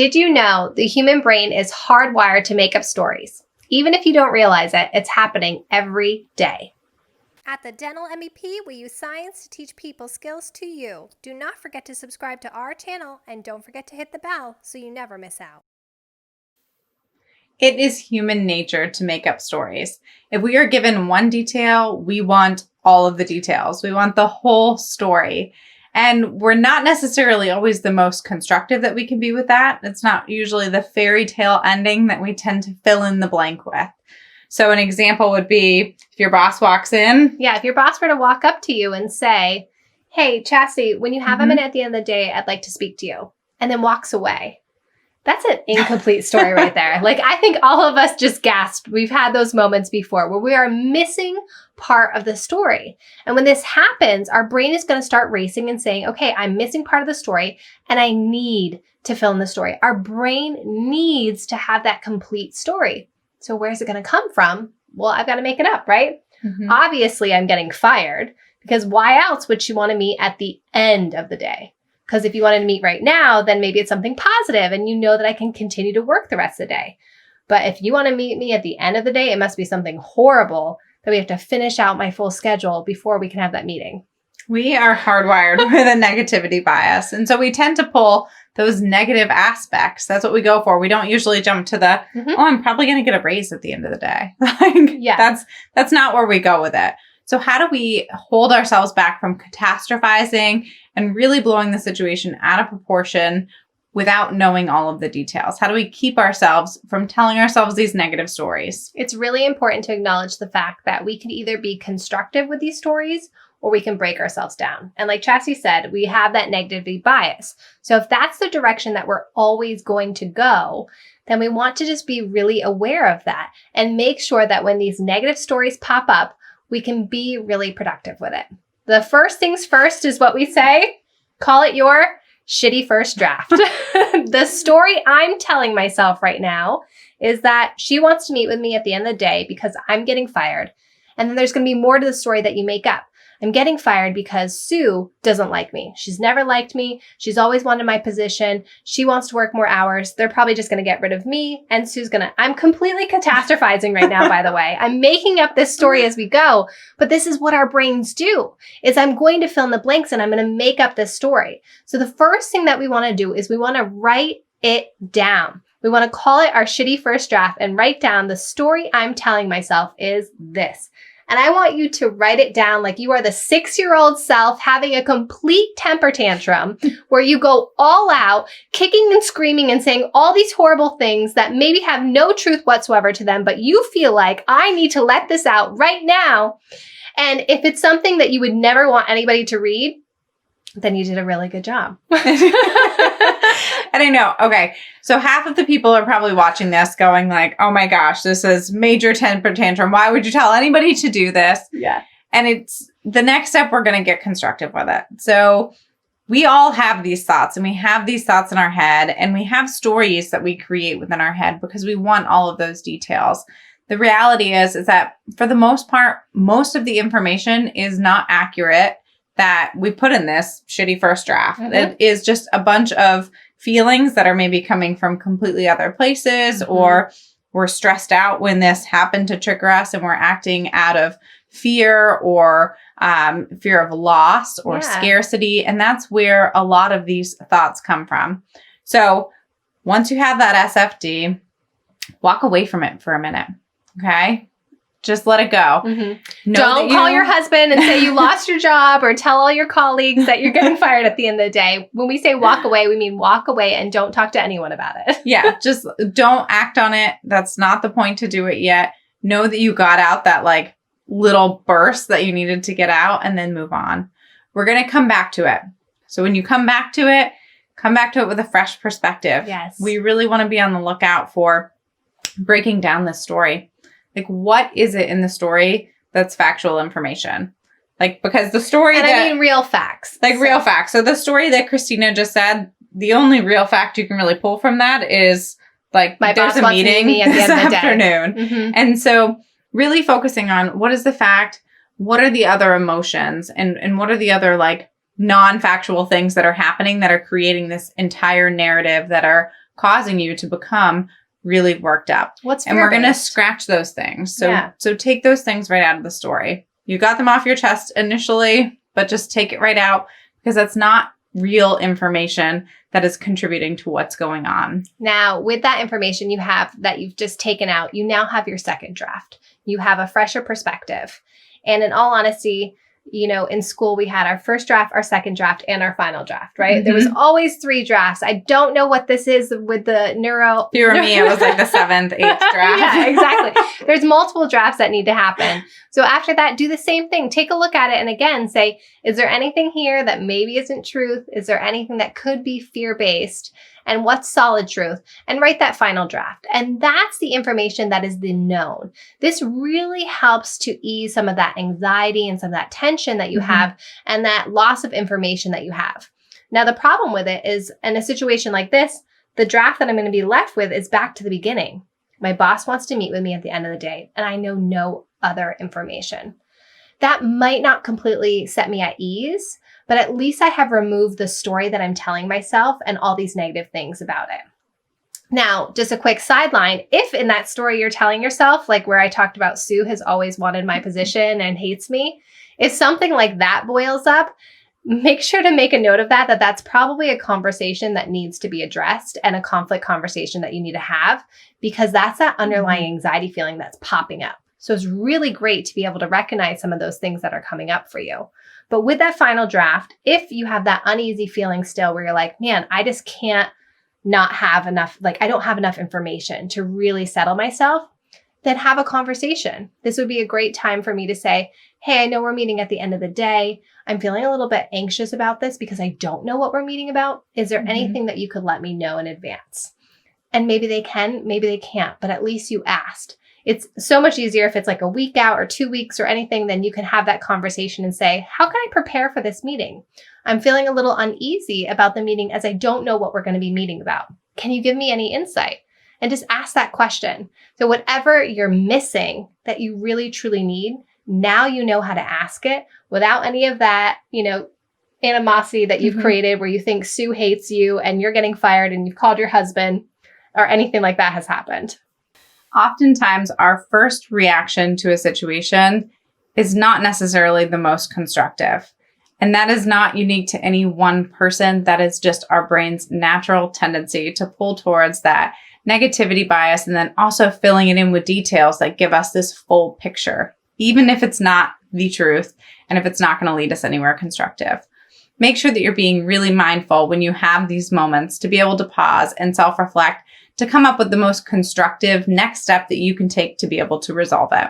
Did you know the human brain is hardwired to make up stories? Even if you don't realize it, it's happening every day. At the Dental MEP, we use science to teach people skills to you. Do not forget to subscribe to our channel and don't forget to hit the bell so you never miss out. It is human nature to make up stories. If we are given one detail, we want all of the details. We want the whole story. And we're not necessarily always the most constructive that we can be with that. It's not usually the fairy tale ending that we tend to fill in the blank with. So an example would be if your boss walks in. Yeah, if your boss were to walk up to you and say, hey, Chastity, when you have a minute at the end of the day, I'd like to speak to you, and then walks away. That's an incomplete story right there. Like, I think all of us just gasped. We've had those moments before where we are missing part of the story. And when this happens, our brain is going to start racing and saying, okay, I'm missing part of the story and I need to fill in the story. Our brain needs to have that complete story. So where's it going to come from? Well, I've got to make it up, right? Obviously, I'm getting fired because why else would she want to meet at the end of the day? Because if you wanted to meet right now, then maybe it's something positive and you know that I can continue to work the rest of the day. But if you want to meet me at the end of the day, it must be something horrible that we have to finish out my full schedule before we can have that meeting. We are hardwired with a negativity bias. And so we tend to pull those negative aspects. That's what we go for. We don't usually jump to the, oh, I'm probably going to get a raise at the end of the day. That's not where we go with it. So how do we hold ourselves back from catastrophizing and really blowing the situation out of proportion without knowing all of the details? How do we keep ourselves from telling ourselves these negative stories? It's really important to acknowledge the fact that we can either be constructive with these stories or we can break ourselves down. And like Chastity said, we have that negativity bias. So if that's the direction that we're always going to go, then we want to just be really aware of that and make sure that when these negative stories pop up, we can be really productive with it. The first things first is what we say, call it your shitty first draft. The story I'm telling myself right now is that she wants to meet with me at the end of the day because I'm getting fired. And then there's going to be more to the story that you make up. I'm getting fired because Sue doesn't like me. She's never liked me. She's always wanted my position. She wants to work more hours. They're probably just going to get rid of me. And Sue's going to, I'm completely catastrophizing right now, by the way. I'm making up this story as we go, but this is what our brains do, is I'm going to fill in the blanks and I'm going to make up this story. So the first thing that we want to do is we want to write it down. We want to call it our shitty first draft and write down the story I'm telling myself is this. And I want you to write it down like you are the 6-year-old self having a complete temper tantrum where you go all out, kicking and screaming and saying all these horrible things that maybe have no truth whatsoever to them, but you feel like I need to let this out right now. And if it's something that you would never want anybody to read, then you did a really good job. And I know, okay, so half of the people are probably watching this going like, oh my gosh, this is major temper tantrum. Why would you tell anybody to do this? Yeah. And it's the next step, we're going to get constructive with it. So we all have these thoughts and we have these thoughts in our head and we have stories that we create within our head because we want all of those details. The reality is that for the most part, most of the information is not accurate that we put in this shitty first draft. It is just a bunch of feelings that are maybe coming from completely other places, or we're stressed out when this happened to trigger us and we're acting out of fear or fear of loss or scarcity. And that's where a lot of these thoughts come from. So once you have that SFD, walk away from it for a minute. Okay. Just let it go. Don't call your husband and say you lost your job or tell all your colleagues that you're getting fired at the end of the day. When we say walk away, we mean walk away and don't talk to anyone about it. Yeah, just don't act on it. That's not the point to do it yet. Know that you got out that like little burst that you needed to get out and then move on. We're going to come back to it. So when you come back to it with a fresh perspective. Yes. We really want to be on the lookout for breaking down this story. Like, what is it in the story that's factual information? Like, because the story I mean real facts. Like, real facts. So the story that Christina just said, the only real fact you can really pull from that is, like, my there's boss a meeting me at the this end of the afternoon. Day. And so really focusing on what is the fact, what are the other emotions, and what are the other, like, non-factual things that are happening that are creating this entire narrative that are causing you to become really worked up. What's And we're going to fear-based? scratch those things. So, Yeah. so take those things right out of the story. You got them off your chest initially, but just take it right out because that's not real information that is contributing to what's going on. Now, with that information you have that you've just taken out, you now have your second draft. You have a fresher perspective. And in all honesty, you know, in school, we had our first draft, our second draft, and our final draft, right? There was always 3 drafts. I don't know what this is with the neuro. If you were me, it was like the 7th, 8th draft. Yeah, exactly. There's multiple drafts that need to happen. So after that, do the same thing. Take a look at it and again say, is there anything here that maybe isn't truth? Is there anything that could be fear-based? And what's solid truth? And write that final draft. And that's the information that is the known. This really helps to ease some of that anxiety and some of that tension that you have and that loss of information that you have. Now, the problem with it is in a situation like this, the draft that I'm going to be left with is back to the beginning. My boss wants to meet with me at the end of the day, and I know no other information. That might not completely set me at ease, but at least I have removed the story that I'm telling myself and all these negative things about it. Now, just a quick sideline, if in that story you're telling yourself, like where I talked about Sue has always wanted my position and hates me, if something like that boils up, make sure to make a note of that that's probably a conversation that needs to be addressed and a conflict conversation that you need to have because that's that underlying anxiety feeling that's popping up. So it's really great to be able to recognize some of those things that are coming up for you. But with that final draft, if you have that uneasy feeling still where you're like, man, I just can't not have enough, like I don't have enough information to really settle myself, then have a conversation. This would be a great time for me to say, hey, I know we're meeting at the end of the day. I'm feeling a little bit anxious about this because I don't know what we're meeting about. Is there anything that you could let me know in advance? And maybe they can, maybe they can't, but at least you asked. It's so much easier if it's like a week out or 2 weeks or anything, then you can have that conversation and say, how can I prepare for this meeting? I'm feeling a little uneasy about the meeting as I don't know what we're going to be meeting about. Can you give me any insight? And just ask that question. So whatever you're missing that you really truly need, now you know how to ask it without any of that, you know, animosity that you've created where you think Sue hates you and you're getting fired and you've called your husband or anything like that has happened. Oftentimes, our first reaction to a situation is not necessarily the most constructive. And that is not unique to any one person. That is just our brain's natural tendency to pull towards that negativity bias and then also filling it in with details that give us this full picture, even if it's not the truth and if it's not going to lead us anywhere constructive. Make sure that you're being really mindful when you have these moments to be able to pause and self-reflect to come up with the most constructive next step that you can take to be able to resolve it.